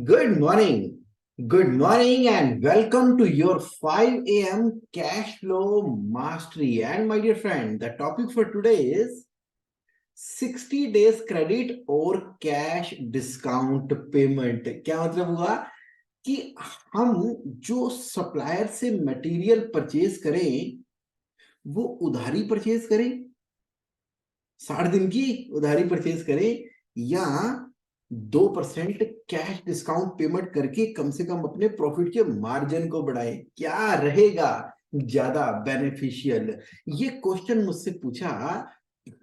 Good morning, and welcome to your 5 a.m. cash flow mastery. And my dear friend, the topic for today is 60 days credit और cash discount payment. क्या मतलब हुआ कि हम जो supplier से material purchase करें वो उधारी परचेज करें, 60 दिन की उधारी परचेज करें, या 2% कैश डिस्काउंट पेमेंट करके कम से कम अपने प्रॉफिट के मार्जिन को बढ़ाएं। क्या रहेगा ज्यादा बेनिफिशियल? ये क्वेश्चन मुझसे पूछा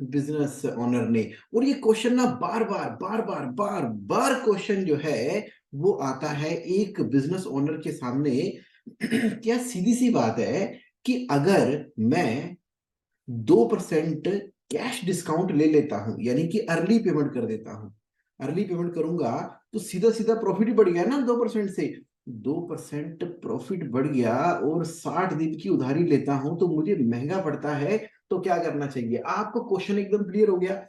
बिजनेस ओनर ने। और ये क्वेश्चन ना बार बार क्वेश्चन जो है वो आता है एक बिजनेस ओनर के सामने। क्या सीधी सी बात है कि अगर मैं 2% कैश डिस्काउंट ले लेता हूं, यानी कि अर्ली पेमेंट कर देता हूं, अर्ली पेमेंट करूंगा तो सीधा सीधा प्रॉफिट ही बढ़ गया ना 2% से। 2% प्रॉफिट बढ़ गया और 60 दिन की उधारी लेता हूं तो मुझे महंगा पड़ता है। तो क्या करना चाहिए? आपको क्वेश्चन एकदम क्लियर हो गया।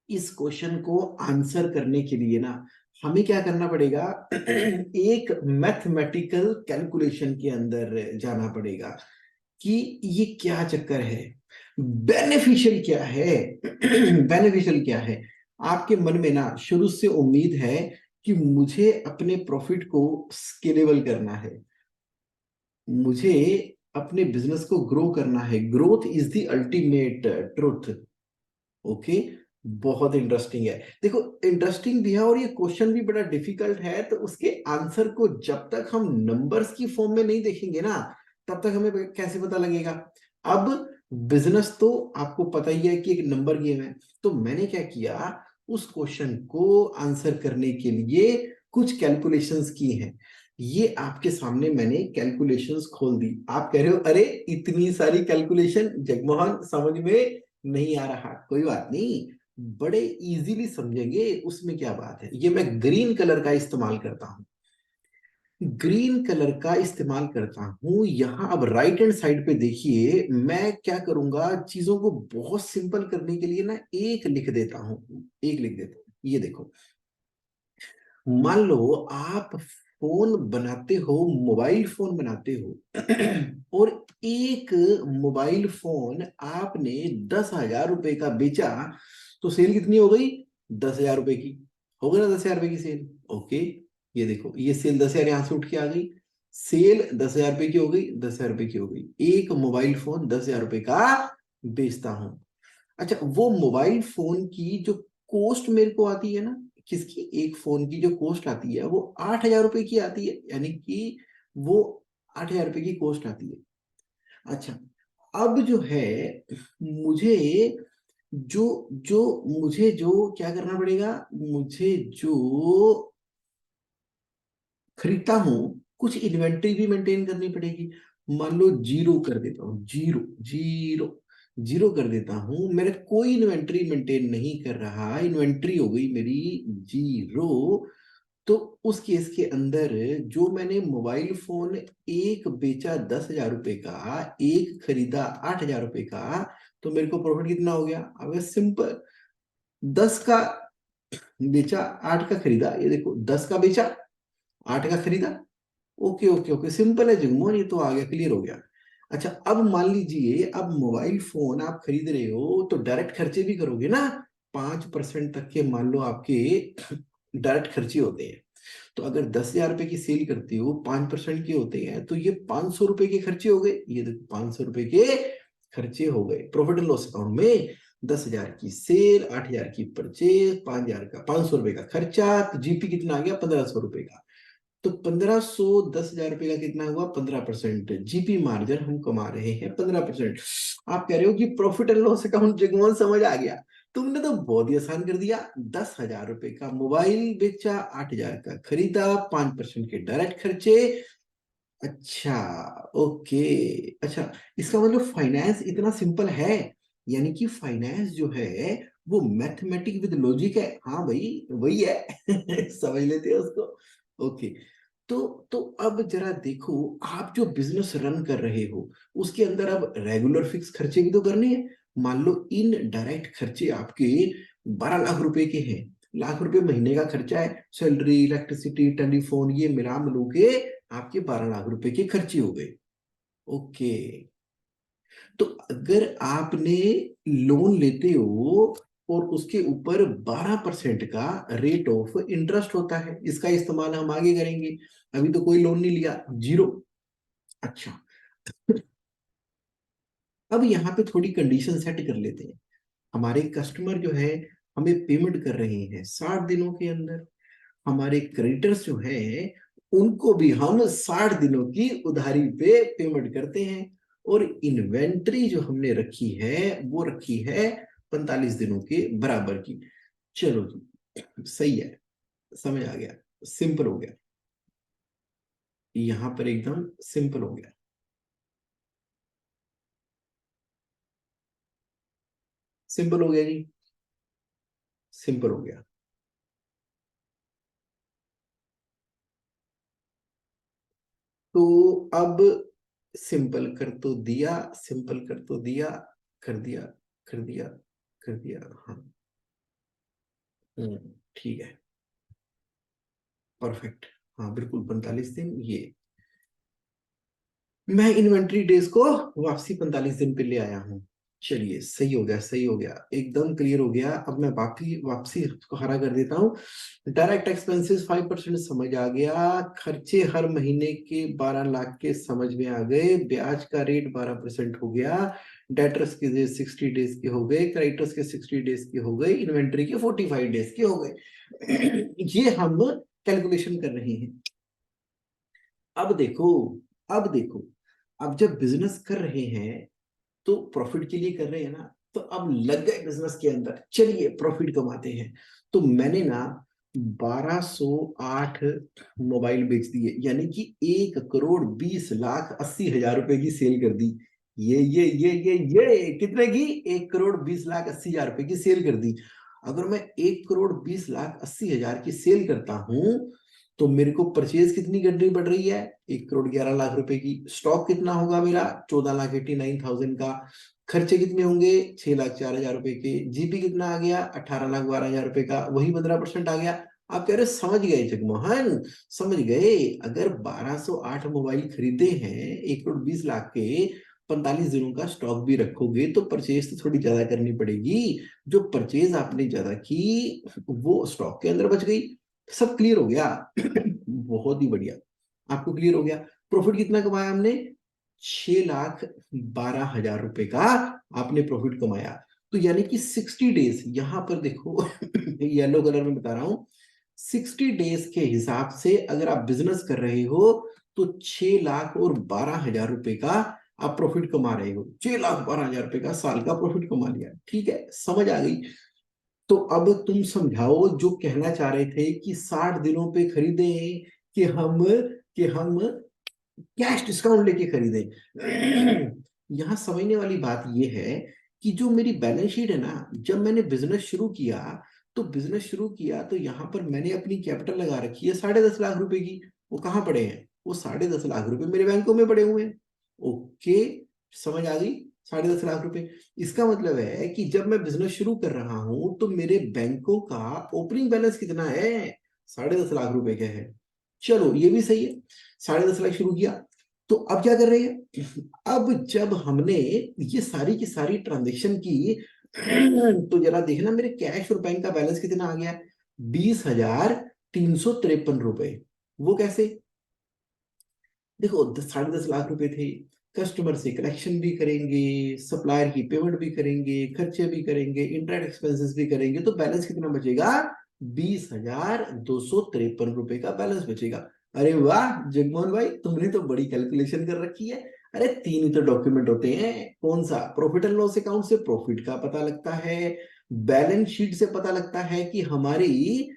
इस क्वेश्चन को आंसर करने के लिए ना हमें क्या करना पड़ेगा? एक मैथमेटिकल कैलकुलेशन के अंदर जाना पड़ेगा कि ये क्या चक्कर है, बेनिफिशियल क्या है। बेनिफिशियल क्या है? आपके मन में ना शुरू से उम्मीद है कि मुझे अपने प्रॉफिट को स्केलेबल करना है, मुझे अपने बिजनेस को ग्रो करना है। Growth is the ultimate truth. Okay, बहुत इंटरेस्टिंग है। देखो, इंटरेस्टिंग भी है और ये क्वेश्चन भी बड़ा डिफिकल्ट है, तो उसके आंसर को जब तक हम नंबर्स की फॉर्म में नहीं देखेंगे ना तब तक हमें कैसे पता लगेगा। अब बिजनेस तो आपको पता ही है कि एक नंबर गेम है। तो मैंने क्या किया, उस क्वेश्चन को आंसर करने के लिए कुछ कैलकुलेशंस की हैं। ये आपके सामने मैंने कैलकुलेशंस खोल दी। आप कह रहे हो अरे इतनी सारी कैलकुलेशन जगमोहन समझ में नहीं आ रहा। कोई बात नहीं, बड़े इजीली समझेंगे, उसमें क्या बात है। ये मैं ग्रीन कलर का इस्तेमाल करता हूं, ग्रीन कलर का इस्तेमाल करता हूं यहां। अब राइट हैंड साइड पे देखिए, मैं क्या करूंगा, चीजों को बहुत सिंपल करने के लिए ना एक लिख देता हूं, एक लिख देता हूं। ये देखो, मान लो आप फोन बनाते हो, मोबाइल फोन बनाते हो और एक मोबाइल फोन आपने 10,000 रुपए का बेचा, तो सेल कितनी हो गई? 10,000 रुपए की। हो गई ना 10,000 रुपए की सेल? ओके, ये देखो, ये सेल 10,000 यहां से उठ के आ गई। सेल 10,000 रुपए की हो गई, 10,000 रुपए की हो गई। एक मोबाइल फोन 10,000 रुपए का बेचता हूं। अच्छा, वो मोबाइल फोन की जो कॉस्ट मेरे को आती है ना, किसकी? एक फोन की जो कॉस्ट आती है वो 8,000 रुपए की आती है, यानी कि वो 8,000 रुपए की कॉस्ट आती है। अच्छा, अब जो है मुझे जो जो मुझे जो क्या करना पड़ेगा, मुझे जो खरीदता हूं कुछ इन्वेंट्री भी मेंटेन करनी पड़ेगी। मान लो जीरो कर देता हूँ, जीरो जीरो जीरो कर देता हूं, मेरा कोई इन्वेंट्री मेंटेन नहीं कर रहा, इन्वेंट्री हो गई मेरी जीरो। तो उस केस के अंदर जो मैंने मोबाइल फोन एक बेचा 10,000 रुपए का, एक खरीदा 8,000 रुपए का, तो मेरे को प्रॉफिट कितना हो गया? अब सिंपल, 10 का बेचा, 8 का खरीदा। ये देखो, 10 का बेचा, 8 का खरीदा। ओके ओके ओके, सिंपल है जगमोहन, ये तो आ गया, क्लियर हो गया। अच्छा, अब मान लीजिए, अब मोबाइल फोन आप खरीद रहे हो तो डायरेक्ट खर्चे भी करोगे ना। 5% तक के मान लो आपके डायरेक्ट खर्चे होते हैं। तो अगर 10,000 रुपए की सेल करते हो, 5% के होते हैं, तो ये 500 रुपए के खर्चे हो गए। ये देखो, 500 रुपए के खर्चे हो गए प्रॉफिट एंड लॉस अकाउंट में। 10,000 की सेल, 8,000 की परचेज, 5,000 का 500 रुपए का खर्चा, तो जीपी कितना आ गया? 1,500 रुपए का। तो 1,500, 10,000 रुपए का कितना हुआ? 15%। जीपी मार्जिन हम कमा रहे हैं 15%। आप कह रहे हो कि profit and loss account Jagmohan समझ आ गया? तुमने तो बहुत ही आसान कर दिया। 10,000 रुपए का मोबाइल बेचा, 8,000 का खरीदा, 5% के डायरेक्ट खर्चे। अच्छा, ओके। अच्छा, इसका मतलब फाइनेंस इतना सिंपल है, यानी कि फाइनेंस जो है वो मैथमेटिक विद लॉजिक है। हाँ भाई, वही है। समझ लेते हैं उसको। ओके, तो अब जरा देखो, आप जो बिजनेस रन कर रहे हो उसके अंदर अब रेगुलर फिक्स खर्चे भी तो करने हैं। मान लो इन डायरेक्ट खर्चे आपके 12 लाख रुपए के हैं, लाख रुपए महीने का खर्चा है, सैलरी, इलेक्ट्रिसिटी, टेलीफोन, ये मिला मिलू के आपके 12 लाख रुपए के खर्चे हो गए। ओके, तो अगर आपने लोन लेते हो और उसके ऊपर 12% का रेट ऑफ इंटरेस्ट होता है, इसका इस्तेमाल हम आगे करेंगे। अभी तो कोई लोन नहीं लिया, जीरो। अच्छा, अब यहाँ पे थोड़ी कंडीशन सेट कर लेते हैं। हमारे कस्टमर जो है हमें पेमेंट कर रहे हैं 60 दिनों के अंदर, हमारे क्रेडिटर्स जो है उनको भी हम 60 दिनों की उधारी पे पेमेंट करते हैं, और इन्वेंट्री जो हमने रखी है वो रखी है 45 दिनों के बराबर की। चलो जी, सही है, समझ आ गया, सिंपल हो गया, यहां पर एकदम सिंपल हो गया। सिंपल हो गया जी, सिंपल हो गया। तो अब सिंपल कर तो दिया, सिंपल कर तो दिया, कर दिया, कर दिया, कर दिया, हाँ। ठीक है, परफेक्ट। हाँ बिल्कुल, 45 दिन ये, मैं इन्वेंट्री डेज को वापसी 45 दिन पे ले आया हूँ। चलिए, सही हो गया, सही हो गया, एकदम क्लियर हो गया। अब मैं वापसी वापसी को हरा कर देता हूँ। डायरेक्ट एक्सपेंसेस 5% समझ आ गया, खर्चे हर महीने के 12 लाख के समझ में आ गए, ब्याज का रेट 12% हो गया, डेटर्स के 60 डेज के हो गए, क्रेडिटर्स के 60 डेज के हो गए, इन्वेंट्री के 45 डेज के हो गए। ये हम कैलकुलेशन कर रहे हैं। अब देखो, अब देखो, अब जब बिजनेस कर रहे हैं तो प्रॉफिट के लिए कर रहे हैं ना, तो अब लग गए बिजनेस के अंदर, चलिए प्रॉफिट कमाते हैं। तो मैंने ना 1208 मोबाइल बेच दिए, यानी कि 1,20,80,000 रुपए की सेल कर दी। ये कितने की? 1,20,80,000 रुपए की सेल कर दी। अगर मैं 1,20,80,000 की सेल करता हूं तो मेरे को परचेज कितनी करनी पड़ रही है? 1,11,00,000 रुपए की। स्टॉक कितना होगा मेरा? 14,89,000 का। खर्चे कितने होंगे? 6,04,000 रुपए के। जीपी कितना आ गया? 18,12,000 रुपए का, वही 15% आ गया। आप कह रहे समझ गए जगमोहन, समझ गए। अगर 1208 मोबाइल खरीदे हैं 1,20,00,000 के, 45 दिनों का स्टॉक भी रखोगे तो परचेज तो थोड़ी ज्यादा करनी पड़ेगी। जो परचेज आपने ज्यादा की वो स्टॉक के अंदर बच गई। सब क्लियर हो गया। बहुत ही बढ़िया, आपको क्लियर हो गया। प्रॉफिट कितना कमाया हमने? 6,12,000 रुपए का आपने प्रॉफिट कमाया। तो यानी कि 60 डेज, यहां पर देखो येलो कलर में बता रहा हूं, 60 डेज के हिसाब से अगर आप बिजनेस कर रहे हो तो 6,12,000 रुपए का आप प्रॉफिट कमा रहे हो। 6,12,000 रुपए का साल का प्रॉफिट कमा लिया, ठीक है, समझ आ गई। तो अब तुम समझाओ, जो कहना चाह रहे थे कि 60 दिनों पे खरीदे, कि हम कैश डिस्काउंट लेके खरीदें। यहाँ समझने वाली बात यह है कि जो मेरी बैलेंस शीट है ना, जब मैंने बिजनेस शुरू किया, तो बिजनेस शुरू किया तो यहाँ पर मैंने अपनी कैपिटल लगा रखी है 10.5 लाख रुपए की। वो कहाँ पड़े हैं? वो 10.5 लाख रुपए मेरे बैंकों में पड़े हुए हैं। ओके, समझ आ गई। 10.5 लाख रुपए, इसका मतलब है कि जब मैं बिजनेस शुरू कर रहा हूं तो मेरे बैंकों का ओपनिंग बैलेंस कितना है? 10.5 लाख रुपए का है। चलो ये भी सही है, 10.5 लाख शुरू किया। तो अब क्या कर रहे हैं? अब जब हमने ये सारी की सारी ट्रांजेक्शन की, तो जरा देखना मेरे कैश और बैंक का बैलेंस कितना आ गया? 20,353 रुपए। वो कैसे? देखो, 10.5 लाख रुपए थे, कस्टमर से कलेक्शन भी करेंगे, सप्लायर की पेमेंट भी करेंगे, खर्चे भी करेंगे, इंटरनेट एक्सपेंसेस भी करेंगे, तो बैलेंस कितना बचेगा? 20,253 रुपए का बैलेंस बचेगा। अरे वाह जगमोहन भाई, तुमने तो बड़ी कैलकुलेशन कर रखी है। अरे तीन ही तो डॉक्यूमेंट होते हैं, कौन सा? प्रॉफिट एंड लॉस अकाउंट से प्रॉफिट का पता लगता है, बैलेंस शीट से पता लगता है कि हमारी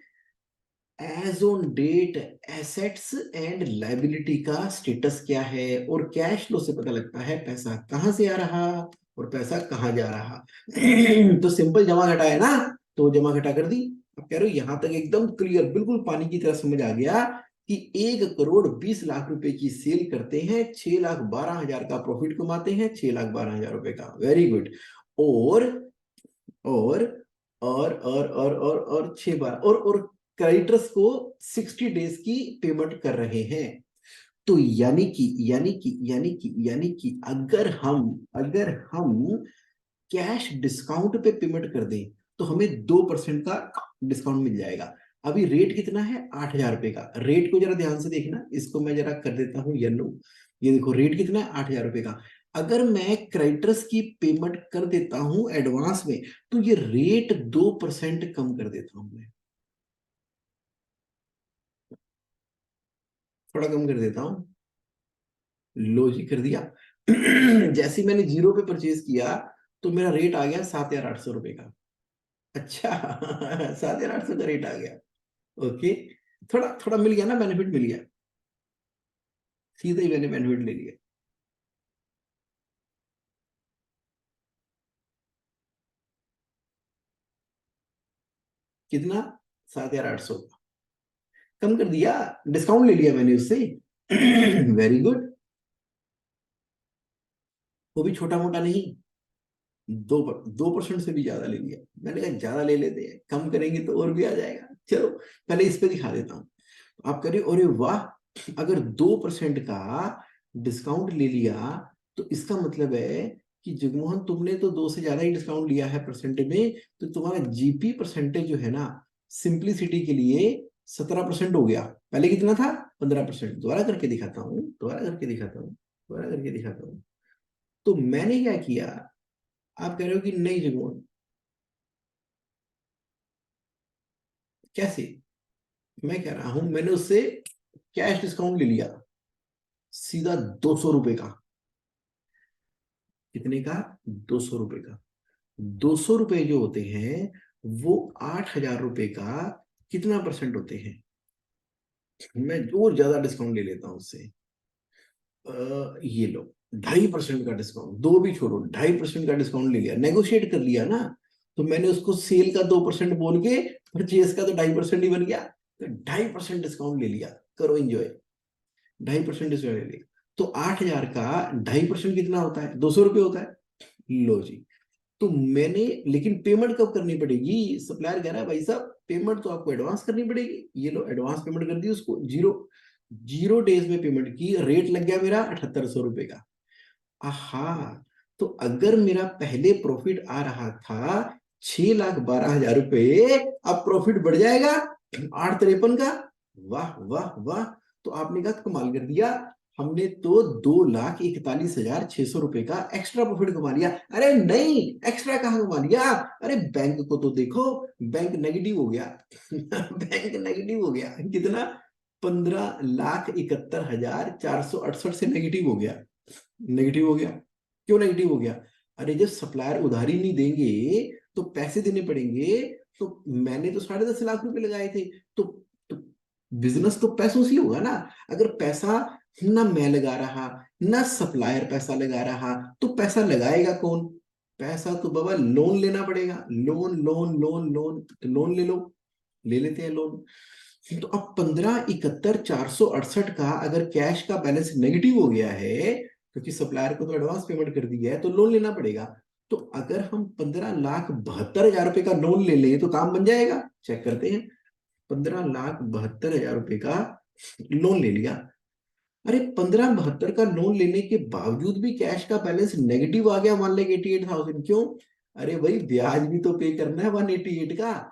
as on date assets and liability का स्टेटस क्या है, और कैश फ्लो से पता लगता है पैसा कहां से आ रहा और पैसा कहां जा रहा। तो सिंपल जमा घटा है ना, तो जमा घटा कर दी। अब कह रहे हो यहां तक एकदम क्लियर, बिल्कुल पानी की तरह समझ आ गया कि 1,20,00,000 रुपए की सेल करते हैं, 6,12,000 का प्रॉफिट कमाते हैं, 6,12,000 रुपए का। Very good. और और और 6 बार और क्रेडिटर्स को 60 डेज की पेमेंट कर रहे हैं। तो यानी कि अगर हम कैश डिस्काउंट पे पेमेंट कर दें तो हमें 2% का डिस्काउंट मिल जाएगा। अभी रेट कितना है? 8,000 रुपए का। रेट को जरा ध्यान से देखना, इसको मैं जरा कर देता हूँ येलो। ये देखो रेट कितना है? 8,000 रुपए का। अगर मैं क्रेडिटर्स की पेमेंट कर देता हूं एडवांस में तो ये रेट 2% कम कर देता हूं मैं, थोड़ा कम कर देता हूँ। लो जी, कर दिया। जैसे ही मैंने 0 पे परचेज किया तो मेरा रेट आ गया 7,800 रुपए का। अच्छा। 7,800 का रेट आ गया। ओके, थोड़ा थोड़ा मिल गया ना, बेनिफिट मिल गया, सीधा ही मैंने बेनिफिट ले लिया। कितना? 7,800 कम कर दिया, डिस्काउंट ले लिया मैंने उससे। Very good. वो भी छोटा मोटा नहीं, 2% से भी ज्यादा ले लिया। मैंने कहा ज्यादा ले लेते हैं, कम करेंगे तो और भी आ जाएगा। चलो पहले इस पे दिखा देता हूँ। आप करिए, अरे वाह, अगर 2% का डिस्काउंट ले लिया तो इसका मतलब है कि जगमोहन तुमने तो 2 से ज्यादा ही डिस्काउंट लिया है परसेंटेज में, तो तुम्हारा जीपी परसेंटेज जो है ना, सिंपलिसिटी के लिए 17% हो गया। पहले कितना था? 15%। दोबारा करके दिखाता हूँ, दोबारा करके दिखाता हूँ, दोबारा करके दिखाता हूँ। तो मैंने क्या किया? आप कह रहे हो कि नहीं जगमोहन, कैसे? मैं कह रहा हूं मैंने उससे कैश डिस्काउंट ले लिया, सीधा 200 रुपए का। कितने का? 200 रुपए का। 200 रुपए जो होते हैं वो 8,000 रुपए का कितना परसेंट होते हैं? मैं और ज्यादा डिस्काउंट ले लेता हूँ उससे। ये लो, 2.5% का डिस्काउंट, दो भी छोड़ो, 2.5% का डिस्काउंट ले लिया, नेगोशिएट कर लिया ना। तो मैंने उसको सेल का 2% बोल के परचेज का तो 2.5% ही बन गया। तो 2.5% डिस्काउंट ले लिया, करो एंजॉय। 2.5% डिस्काउंट ले लिया तो 8,000 का 2.5% कितना होता है? 200 रुपये होता है। लो जी। तो मैंने, लेकिन पेमेंट कब करनी पड़ेगी? सप्लायर कह रहा है भाई साहब पेमेंट तो आपको एडवांस करनी पड़ेगी। ये लो एडवांस पेमेंट कर दी उसको, 0 डेज में पेमेंट की, रेट लग गया मेरा 7,800 रुपए का। आहा, तो अगर मेरा पहले प्रॉफिट आ रहा था 6,12,000 रुपए, अब प्रॉफिट बढ़ जाएगा 8,53 का। वाह वाह वाह। तो आपने कहा कमाल कर दिया, हमने तो 2,41,600 रुपए का एक्स्ट्रा प्रॉफिट कमा लिया। अरे नहीं, एक्स्ट्रा कहाँ कमा लिया? अरे बैंक को तो देखो, बैंक नेगेटिव हो गया। बैंक नेगेटिव हो गया कितना? 15,71,468 से नेगेटिव हो गया। नेगेटिव हो गया। क्यों नेगेटिव हो गया? अरे जब सप्लायर उधारी नहीं देंगे तो पैसे देने पड़ेंगे। तो मैंने तो 10.5 लाख रुपए लगाए थे। तो बिजनेस तो पैसों से ही होगा ना। अगर पैसा ना मैं लगा रहा, ना सप्लायर पैसा लगा रहा, तो पैसा लगाएगा कौन? पैसा तो बाबा लोन लेना पड़ेगा। लोन लोन लोन लोन, तो लोन ले लो, ले लेते हैं लोन। तो अब 15,71,468 का अगर कैश का बैलेंस नेगेटिव हो गया है, क्योंकि सप्लायर को तो एडवांस पेमेंट कर दी है, तो लोन लेना पड़ेगा। तो अगर हम 15,72,000 रुपए का लोन ले लें तो काम बन जाएगा। चेक करते हैं। 15,72,000 रुपए का लोन ले लिया। अरे 15,72 का लोन लेने के बावजूद भी कैश का बैलेंस नेगेटिव आ गया 1,88,000। क्यों? अरे भाई ब्याज भी तो पे करना है 188 का।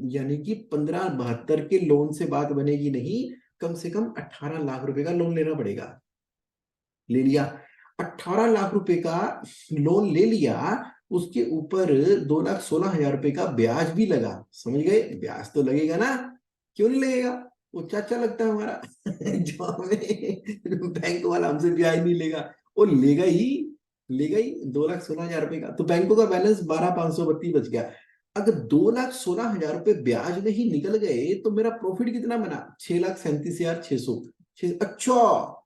यानी कि 15,72 के लोन से बात बनेगी नहीं, कम से कम 18 लाख रुपए का लोन लेना पड़ेगा। ले लिया, 18 लाख रुपए का लोन ले लिया। उसके ऊपर 2,16,000 रुपए का ब्याज भी लगा। समझ गए? ब्याज तो लगेगा ना, क्यों नहीं लगेगा? वो चाचा लगता है हमारा। जो हमें बैंक वाला हमसे ब्याज नहीं लेगा, वो लेगा ही, लेगा ही। 2,16,000 रुपए का तो बैंकों का बैलेंस 12,532 बच गया। अगर 2,16,000 रुपए ब्याज में ही निकल गए तो मेरा प्रॉफिट कितना बना? 6,37,600। अच्छा,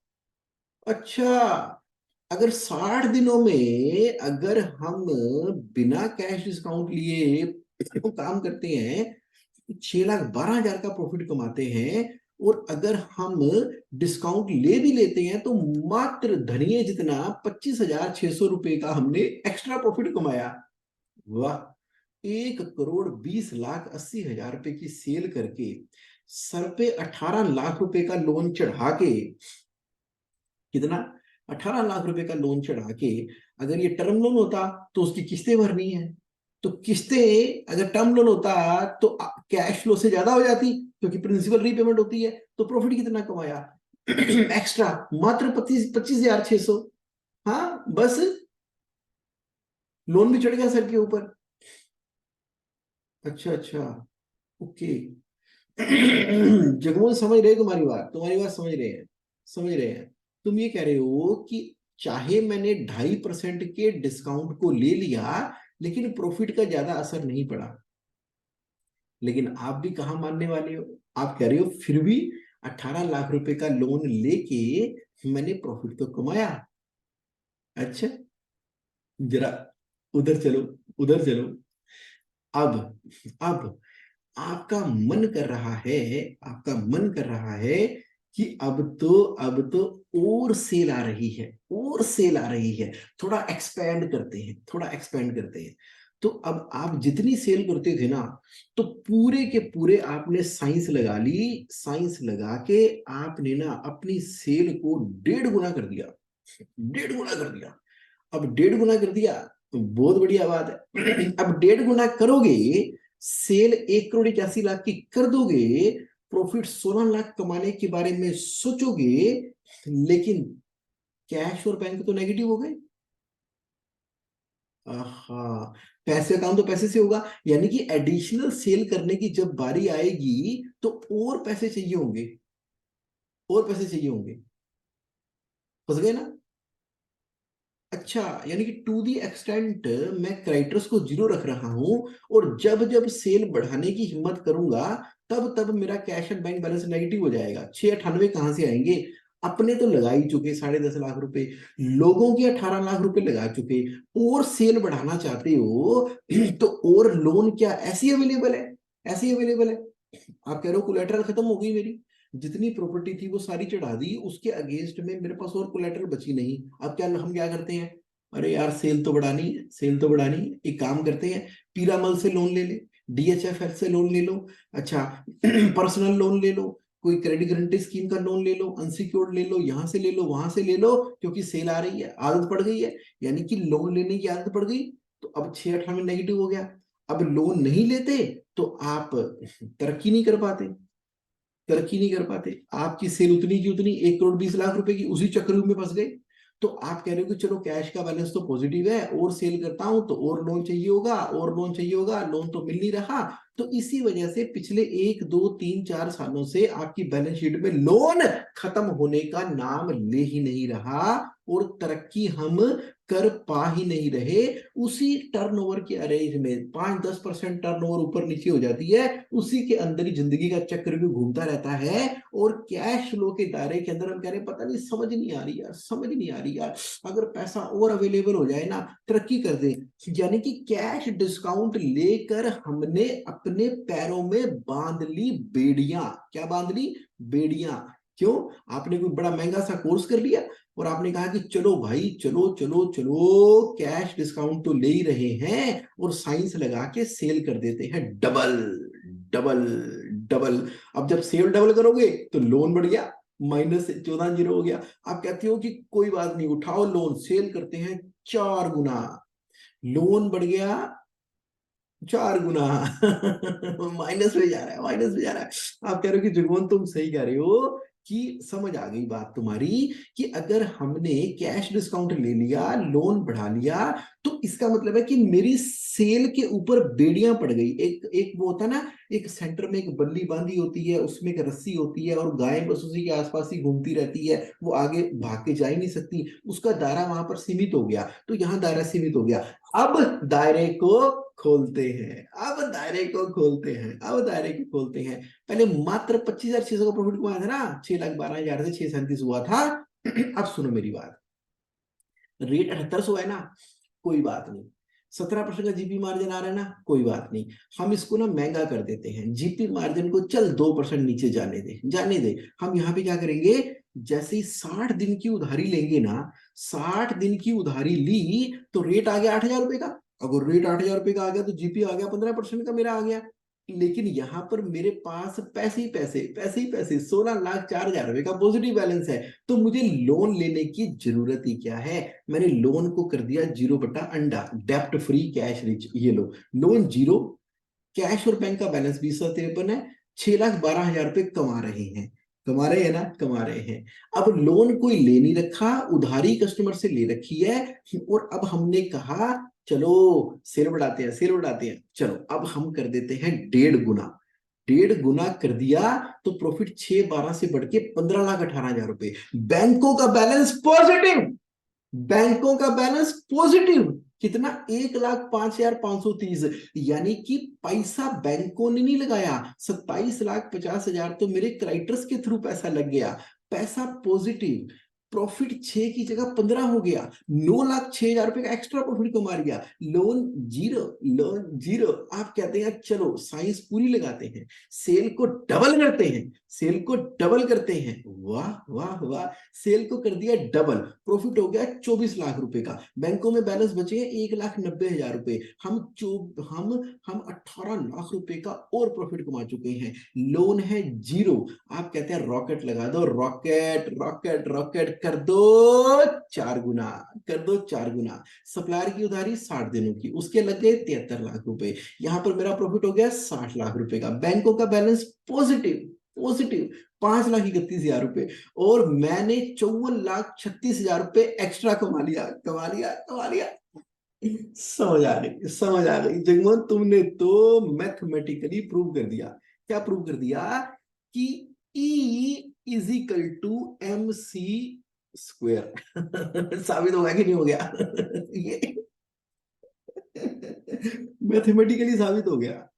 अच्छा। अगर 60 दिनों में अगर हम बिना कैश डिस्काउंट लिए काम करते हैं, 6,12,000 का प्रॉफिट कमाते हैं, और अगर हम डिस्काउंट ले भी लेते हैं तो मात्र धनिये जितना 25,600 रुपए का हमने एक्स्ट्रा प्रॉफिट कमाया। वाह। 1,20,80,000 रुपए की सेल करके सर पे 18 लाख रुपए का लोन चढ़ा के, कितना, 18 लाख रुपए का लोन चढ़ा के अगर ये टर्म लोन होता तो उसकी किस्तें भरनी है, तो किस्तें अगर टर्म लोन होता तो कैश फ्लो से ज्यादा हो जाती क्योंकि प्रिंसिपल रीपेमेंट होती है। तो प्रॉफिट कितना कमाया एक्स्ट्रा, मात्र 25,600। हाँ बस, लोन भी चढ़ गया सर के ऊपर। अच्छा अच्छा, ओके। जगमोहन समझ रहे हैं तुम्हारी बात समझ रहे हैं, समझ रहे हैं। तुम ये कह रहे हो कि चाहे मैंने 2.5% के डिस्काउंट को ले लिया लेकिन प्रॉफिट का ज्यादा असर नहीं पड़ा, लेकिन आप भी कहाँ मानने वाले हो, आप कह रहे हो फिर भी 18 लाख रुपए का लोन लेके मैंने प्रॉफिट तो कमाया। अच्छा, जरा उधर चलो, उधर चलो। अब आपका मन कर रहा है, आपका मन कर रहा है कि अब तो और सेल आ रही है, और सेल आ रही है, थोड़ा एक्सपेंड करते हैं, थोड़ा एक्सपेंड करते हैं। तो अब आप जितनी सेल करते थे ना, तो पूरे के पूरे आपने साइंस लगा ली, साइंस लगा के आपने ना अपनी सेल को 1.5 गुना कर दिया, 1.5 गुना कर दिया। अब 1.5 गुना कर दिया तो बहुत बढ़िया बात है। अब 1.5 गुना करोगे, सेल 1,81,00,000 की कर दोगे, प्रॉफिट 16 लाख कमाने के बारे में सोचोगे, लेकिन कैश और बैंक तो नेगेटिव हो गए। हाँ, पैसे काम तो पैसे से होगा, यानी कि एडिशनल सेल करने की जब बारी आएगी तो और पैसे चाहिए होंगे, और पैसे चाहिए होंगे। फंस गए ना। अच्छा, यानी कि टू दी एक्सटेंट मैं क्रेडिटर्स को 0 रख रहा हूं, और जब जब सेल बढ़ाने की हिम्मत करूंगा तब तब मेरा cash and bank balance negative हो जाएगा। 698 कहां से आएंगे, अपने तो लगा ही चुके 10.5 लाख रुपए, लोगों के 18 लाख रुपए लगा चुके, और सेल बढ़ाना चाहते हो तो और लोन क्या ऐसी अवेलेबल है, ऐसी अवेलेबल है। आप कह रहे हो कोलेटरल खत्म हो गई मेरी, जितनी प्रॉपर्टी थी वो सारी चढ़ा दी, उसके अगेंस्ट में मेरे पास और कोलेटरल बची नहीं। अब क्या, हम क्या करते हैं, अरे यार सेल तो बढ़ानी है, सेल तो बढ़ानी है, एक काम करते हैं, पीरामल से लोन ले ले, डीएचएफएल से लोन ले लो, अच्छा पर्सनल लोन ले लो, कोई क्रेडिट गारंटी स्कीम का लोन ले लो, अनसिक्योर्ड ले लो, यहाँ से ले लो, वहां से ले लो, क्योंकि सेल आ रही है, आदत पड़ गई है, यानी कि लोन लेने की आदत पड़ गई। तो अब 698 नेगेटिव हो गया। अब लोन नहीं लेते तो आप तरक्की नहीं कर पाते, तरक्की नहीं कर पाते, आपकी सेल उतनी की उतनी 1,20,00,000 रुपए की उसी चक्कर में फंस गए। तो आप कह रहे हो कि चलो कैश का बैलेंस तो पॉजिटिव है, और सेल करता हूं तो और लोन चाहिए होगा, और लोन चाहिए होगा, लोन तो मिल नहीं रहा। तो इसी वजह से पिछले 1 2 3 4 सालों से आपकी बैलेंस शीट में लोन खत्म होने का नाम ले ही नहीं रहा, और तरक्की हम कर पा ही नहीं रहे। उसी टर्नओवर के अरेंज में 5-10% टर्नओवर ऊपर नीचे हो जाती है, उसी के अंदर ही जिंदगी का चक्र भी घूमता रहता है। और कैश फ्लो के दायरे के अंदर हम कह रहे हैं पता नहीं, समझ नहीं आ रही यार, समझ नहीं आ रही यार, अगर पैसा और अवेलेबल हो जाए ना, तरक्की कर दे। यानी कि कैश डिस्काउंट लेकर हमने अपने पैरों में बांध ली बेड़ियां। क्या बांध ली, बेड़ियां। क्यों, आपने कोई बड़ा महंगा सा कोर्स कर लिया और आपने कहा कि चलो भाई, चलो चलो चलो, कैश डिस्काउंट तो ले ही रहे हैं, और साइंस लगा के सेल कर देते हैं डबल, डबल, डबल। अब जब सेल डबल करोगे तो लोन बढ़ गया, -14 0 हो गया। आप कहते हो कि कोई बात नहीं, उठाओ लोन, सेल करते हैं 4 गुना, लोन बढ़ गया 4 गुना। माइनस में जा रहा है, माइनस में जा रहा है। आप कह रहे हो कि जुगमन तुम सही कह रहे हो, कि समझ आ गई बात तुम्हारी, कि अगर हमने कैश डिस्काउंट ले लिया, लोन बढ़ा लिया, तो इसका मतलब है कि मेरी सेल के ऊपर बेड़ियां पड़ गई। एक एक वो होता है ना, एक सेंटर में एक बल्ली बांधी होती है, उसमें एक रस्सी होती है, और गाय बस उसी के आसपास ही घूमती रहती है, वो आगे भाग के जा ही नहीं सकती, उसका दायरा वहां पर सीमित हो गया। तो यहाँ दायरा सीमित हो गया। अब दायरे को खोलते हैं, अब दायरे को खोलते हैं, अब दायरे को खोलते हैं। पहले मात्र 25,600 का प्रॉफिट कमाया था ना, 6,12,000 से 637 हुआ था। अब सुनो मेरी बात, रेट 7800 है ना, कोई बात नहीं, 17% का जीपी मार्जिन आ रहा है ना, कोई बात नहीं, हम इसको ना महंगा कर देते हैं, जीपी मार्जिन को चल 2% नीचे जाने दे, जाने दे। हम यहाँ पे क्या करेंगे, जैसे ही 60 दिन की उधारी लेंगे ना, 60 दिन की उधारी ली तो रेट आ गया 8,000 रुपए का, अगर रेट 8,000 रुपए का आ गया तो जीपी आ गया 15% का मेरा आ गया। लेकिन यहाँ पर मेरे पास पैसे ही पैसे, पैसे ही पैसे, 16,04,000 रुपए का पॉजिटिव बैलेंस है। तो मुझे लोन लेने की जरूरत ही क्या है? मैंने लोन को कर दिया 0/अंडा, डेप्ट फ्री कैश रिच। ये लो, लोन 0, कैश और बैंक का बैलेंस 20,53 है। 6,12,000 रुपए कमा रहे हैं, कमा रहे हैं ना, कमा रहे हैं। अब लोन कोई ले नहीं रखा, उधारी कस्टमर से ले रखी है। और अब हमने कहा चलो सेल बढ़ाते हैं, सेल बढ़ाते हैं। चलो अब हम कर देते हैं 1.5 गुना, 1.5 गुना कर दिया तो प्रॉफिट 6/12 से बढ़ के 15,18,000 रुपए। बैंकों का बैलेंस पॉजिटिव, बैंकों का बैलेंस पॉजिटिव। कितना? 1,05,530। यानी कि पैसा बैंकों ने नहीं लगाया, 27,50,000 तो मेरे क्राइटर्स के थ्रू पैसा लग गया। पैसा पॉजिटिव, प्रॉफिट 6 की जगह 15 हो गया, 9,06,000 रुपए का एक्स्ट्रा प्रॉफिट कमा लिया। Loan 0, loan 0। आप कहते हैं चलो साइंस पूरी लगाते हैं, सेल को डबल करते हैं, सेल को डबल करते हैं। वाह वाह वाह, सेल को कर दिया डबल, प्रॉफिट हो गया 24 लाख रुपए का। बैंकों में बैलेंस बचे 1,90,000 रुपए। हम 18 लाख रुपए का और प्रॉफिट कमा चुके हैं। लोन है 0। आप कहते हैं रॉकेट लगा दो, रॉकेट रॉकेट रॉकेट कर दो 4 गुना, कर दो 4 गुना। सप्लायर की उधारी 60 दिनों की, उसके लग गए 73 लाख रुपए। यहां पर मेरा प्रॉफिट हो गया 60 लाख रुपए का। बैंकों का बैलेंस पॉजिटिव, पॉजिटिव 5,31,000 रुपए। और मैंने 54,36,000 रुपए एक्स्ट्रा कमा लिया, कमा लिया, कमा लिया। समझ आ गई, समझ आ गई जगमोहन, तुमने तो मैथमेटिकली प्रूव कर दिया। क्या प्रूव कर दिया? कि E = MC²। साबित हो गया कि नहीं हो गया? ये मैथमेटिकली साबित हो गया।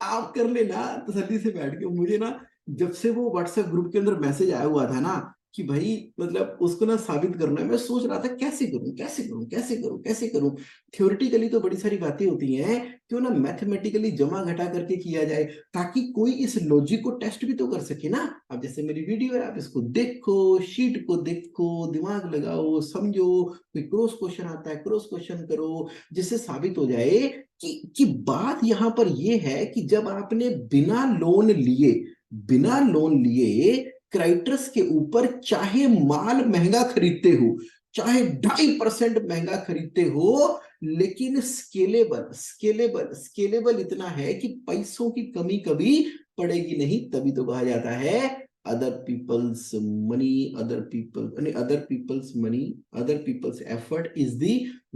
आप कर लेना तसल्ली से बैठ के। मुझे ना जब से वो व्हाट्सएप ग्रुप के अंदर मैसेज आया हुआ था ना कि भाई मतलब उसको ना साबित करना है, मैं सोच रहा था कैसे करूं, कैसे करूं, कैसे करूं, कैसे करूं। थ्योरेटिकली तो बड़ी सारी बातें होती हैं, क्यों ना मैथमेटिकली जमा घटा करके किया जाए, ताकि कोई इस लॉजिक को टेस्ट भी तो कर सके ना। अब जैसे मेरी वीडियो है, आप इसको देखो, शीट को देखो, दिमाग लगाओ, समझो, कोई क्रॉस क्वेश्चन आता है क्रॉस क्वेश्चन करो, जिससे साबित हो जाए कि बात यहां पर यह है कि जब आपने बिना लोन लिए, बिना लोन लिए क्राइटर्स के ऊपर चाहे माल महंगा खरीदते हो, चाहे 2.5% महंगा खरीदते हो, लेकिन स्केलेबल, स्केलेबल, स्केलेबल इतना है कि पैसों की कमी कभी पड़ेगी नहीं। तभी तो कहा जाता है other people's money, other people's money, other people's effort is the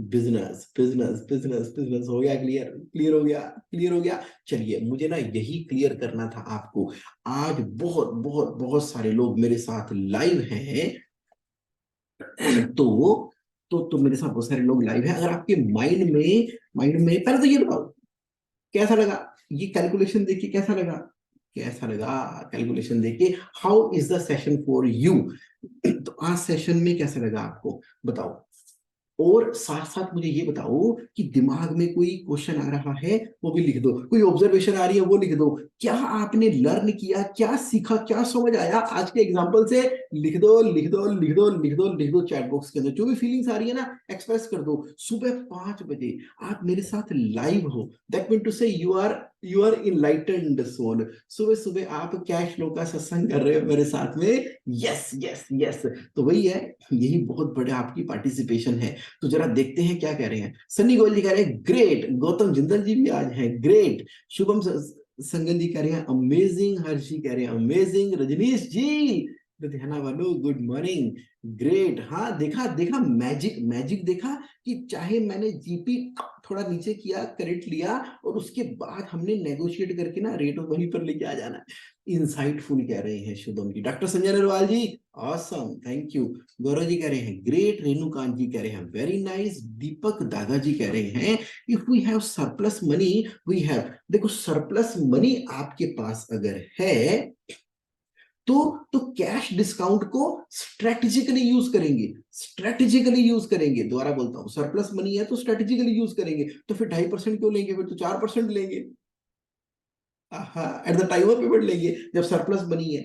business, business, business, business. हो गया क्लियर? क्लियर हो गया? क्लियर हो गया। चलिए, मुझे ना यही क्लियर करना था आपको। आज बहुत बहुत बहुत सारे लोग मेरे साथ लाइव हैं। तो मेरे साथ बहुत सारे लोग लाइव हैं। अगर आपके माइंड में पहले तो ये बताओ कैसा लगा ये कैलकुलेशन देख के? कैसा लगा? कैसा लगा कैलकुलेशन देख के? How is the session for you? तो आज सेशन में कैसा लगा आपको बताओ। और साथ साथ मुझे ये बताओ कि दिमाग में कोई क्वेश्चन आ रहा है वो भी लिख दो, कोई ऑब्जर्वेशन आ रही है वो लिख दो। क्या आपने लर्न किया, क्या सीखा, क्या समझ आया आज के एग्जांपल से? लिख दो, लिख दो, लिख दो, लिख दो, लिख दो चैट बॉक्स के अंदर। जो भी फीलिंग्स आ रही है ना एक्सप्रेस कर दो। सुबह 5 बजे आप मेरे साथ लाइव हो, दैट मीन टू से यू आर इनलाइटेंड सोल। सुबह सुबह आप कैश फ्लो का सत्संग कर रहे हो मेरे साथ में। Yes yes yes. तो वही है, यही बहुत बड़ा आपकी पार्टिसिपेशन है। तो जरा देखते हैं क्या कह रहे हैं। सन्नी गोयल जी कह रहे हैं ग्रेट, गौतम जिंदल जी भी आज हैं ग्रेट, शुभम संगन जी कह रहे हैं अमेजिंग, हर्षी कह रहे हैं अमेजिंग, रजनीश जी लुधियाना वालों गुड मॉर्निंग, ग्रेट। हाँ देखा, देखा मैजिक, मैजिक देखा कि चाहे मैंने जीपी थोड़ा नीचे किया, करेक्ट लिया, और उसके बाद हमने नेगोशिएट करके ना रेट वहीं पर लेके आ जाना। इंसाइटफुल कह रहे हैं Shubham ji. Doctor Sanjay Narwal ji awesome, thank you. Gaurav ji कह रहे हैं ग्रेट, रेणुकांत जी कह रहे हैं वेरी नाइस, दीपक दादा जी कह रहे हैं if we have surplus money we have. देखो सरप्लस मनी आपके पास अगर है तो कैश डिस्काउंट को स्ट्रेटेजिकली यूज करेंगे, स्ट्रेटेजिकली यूज करेंगे। दोबारा बोलता हूं, सरप्लस मनी है तो स्ट्रेटेजिकली यूज करेंगे। तो फिर 2.5% क्यों लेंगे? फिर तो 4% लेंगे। At the time of payment लेंगे जब सरप्लस मनी है।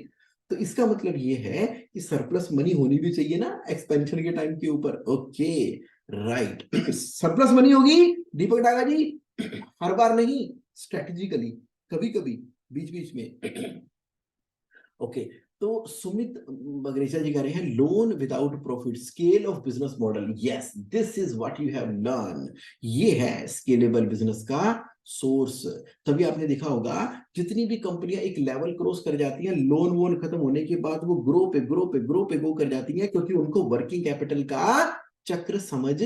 तो इसका मतलब ये है कि सरप्लस मनी होनी भी चाहिए ना एक्सपेंशन के टाइम के ऊपर। Okay, right. सरप्लस मनी होगी दीपक डागा जी, हर बार नहीं, स्ट्रेटेजिकली, कभी कभी, बीच बीच में। ओके, तो सुमित बगरेचा जी कह रहे हैं loan without profit, scale of business model. Yes, this is what you have learn. ये है स्केलेबल बिजनेस का सोर्स। तभी आपने देखा होगा जितनी भी कंपनियां एक लेवल क्रॉस कर जाती हैं, लोन वोन खत्म होने के बाद वो ग्रो पे ग्रो पे ग्रो पे गो कर जाती हैं, क्योंकि उनको वर्किंग कैपिटल का चक्र समझ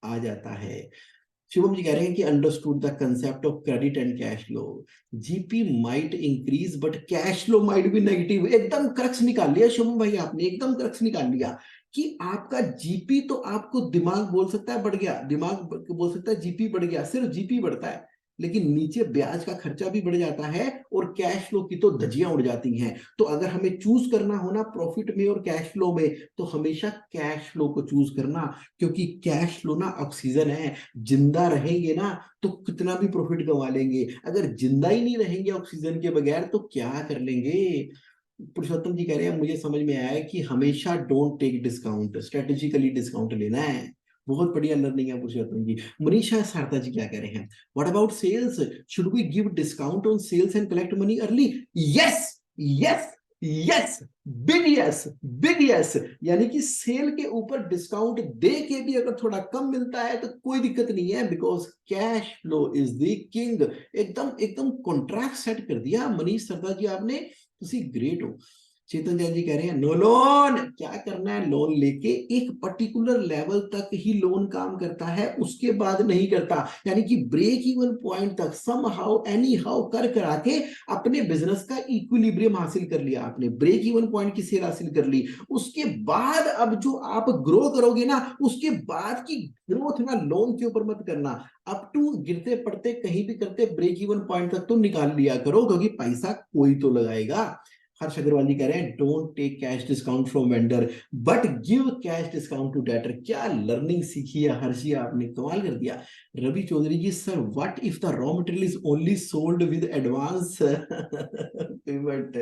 आ जाता है। शिवम जी कह रहे हैं कि understood the concept of credit and cash flow, GP might increase but cash flow might be negative. एकदम क्रक्स निकाल लिया शिवम भाई, आपने एकदम क्रक्स निकाल लिया कि आपका जीपी तो आपको दिमाग बोल सकता है बढ़ गया, दिमाग बोल सकता है जीपी बढ़ गया, सिर्फ जीपी बढ़ता है, लेकिन नीचे ब्याज का खर्चा भी बढ़ जाता है और कैश फ्लो की तो धज्जियां उड़ जाती हैं। तो अगर हमें चूज करना हो ना प्रॉफिट में और कैश फ्लो में, तो हमेशा कैश फ्लो को चूज करना, क्योंकि कैश फ्लो ना ऑक्सीजन है। जिंदा रहेंगे ना तो कितना भी प्रॉफिट कमा लेंगे, अगर जिंदा ही नहीं रहेंगे ऑक्सीजन के बगैर तो क्या कर लेंगे। पुरुषोत्तम जी कह रहे हैं मुझे समझ में आया है कि हमेशा don't take discount, strategically discount लेना है। बहुत बढ़िया लर्निंग है पुरुषोत्तम जी। मनीषा सारदा जी क्या कह रहे हैं, what about sales, should we give discount on sales and collect money early? Yes, yes, yes, big yes, big yes. यानी कि सेल के ऊपर डिस्काउंट दे के भी अगर थोड़ा कम मिलता है तो कोई दिक्कत नहीं है, because cash flow is the king. एकदम एकदम कॉन्ट्रैक्ट सेट कर दिया मनीष सरदा जी आपने, तुसी ग्रेट हो। चेतन जैन जी कह रहे हैं नो लोन, क्या करना है लोन लेके, एक पर्टिकुलर लेवल तक ही लोन काम करता है, उसके बाद नहीं करता। यानी कि ब्रेक इवन पॉइंट तक सम हाउ एनी हाउ कर करा के अपने बिजनेस का इक्विलिब्रियम हासिल कर लिया आपने, ब्रेक इवन पॉइंट की सेल हासिल कर ली, उसके बाद अब जो आप ग्रो करोगे ना, उसके बाद की ग्रोथ ना लोन के ऊपर मत करना, अप टू गिरते पड़ते कहीं भी करते ब्रेक इवन पॉइंट तक तो निकाल लिया करो, क्योंकि पैसा कोई तो लगाएगा। हर्ष अग्रवाल जी कह रहे हैं don't take cash discount from vendor but give cash discount to debtor. क्या लर्निंग सीखी है हर्ष जी, आपने कमाल कर दिया। Ravi Chaudhary ji sir what if the raw material is only sold with advance payment,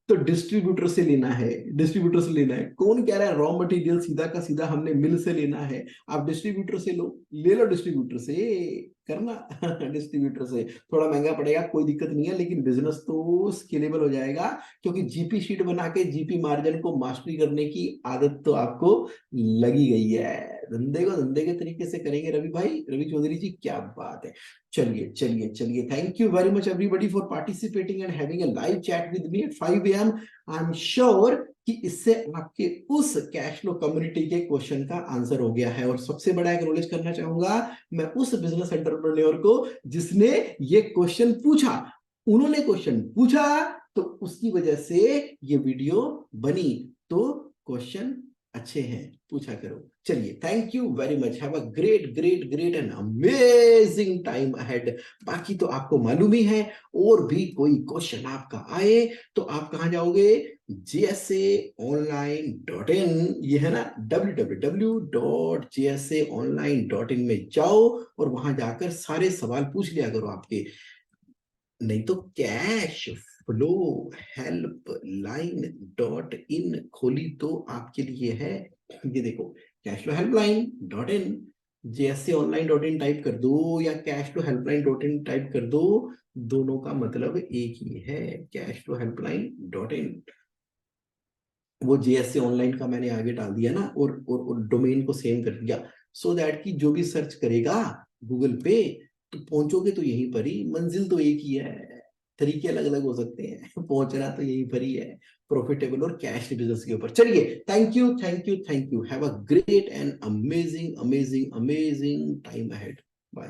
तो डिस्ट्रीब्यूटर से लेना है, डिस्ट्रीब्यूटर से लेना है। कौन कह रहा है रॉ मटेरियल सीधा का सीधा हमने मिल से लेना है? आप डिस्ट्रीब्यूटर से लो, ले लो डिस्ट्रीब्यूटर से, करना डिस्ट्रीब्यूटर से थोड़ा महंगा पड़ेगा, कोई दिक्कत नहीं है, लेकिन बिजनेस तो स्केलेबल हो जाएगा, क्योंकि जीपी शीट बना के जीपी मार्जिन को मास्टरी करने की आदत तो आपको लगी गई है। धंधे को धंधे के तरीके से करेंगे रवि भाई, रवि चौधरी जी, क्या बात है। चलिए चलिए चलिए, thank you very much everybody for participating and having a live chat with me at 5 AM। I am sure कि इससे आपके उस कैश फ्लो कम्युनिटी के क्वेश्चन का आंसर हो गया है। और सबसे बड़ा एक्नॉलेज करना चाहूंगा मैं उस बिजनेस एंटरप्रेन्योर को जिसने ये क्वेश्चन पूछा, उन्होंने क्वेश्चन पूछा तो उसकी वजह से ये वीडियो बनी। तो क्वेश्चन अच्छे हैं, पूछा करो। चलिए, thank you very much, have a great great great and amazing time ahead. बाकी तो आपको मालूम ही है, और भी कोई क्वेश्चन आपका आए तो आप कहां जाओगे, jsaonline.in, ये है ना www.jsaonline.in में जाओ और वहां जाकर सारे सवाल पूछ लिया करो आपके। नहीं तो कैश फ्लो हेल्पलाइन.in खोली तो आपके लिए है, ये देखो, कैश फ्लो हेल्पलाइन.in, jsaonline.in टाइप कर दो या कैश फ्लो हेल्पलाइन.in टाइप कर दो, दोनों का मतलब एक ही है, कैश फ्लो हेल्पलाइन.in। वो जेएससी ऑनलाइन का मैंने आगे डाल दिया ना, और डोमेन को सेम कर दिया, सो दैट कि जो भी सर्च करेगा गूगल पे तो पहुंचोगे तो यहीं पर ही, मंजिल तो एक ही है, तरीके अलग अलग हो सकते हैं, पहुंचना तो यहीं पर ही है, प्रॉफिटेबल और कैश बिजनेस के ऊपर। चलिए, thank you thank you thank you, have a great and amazing amazing amazing time ahead, bye.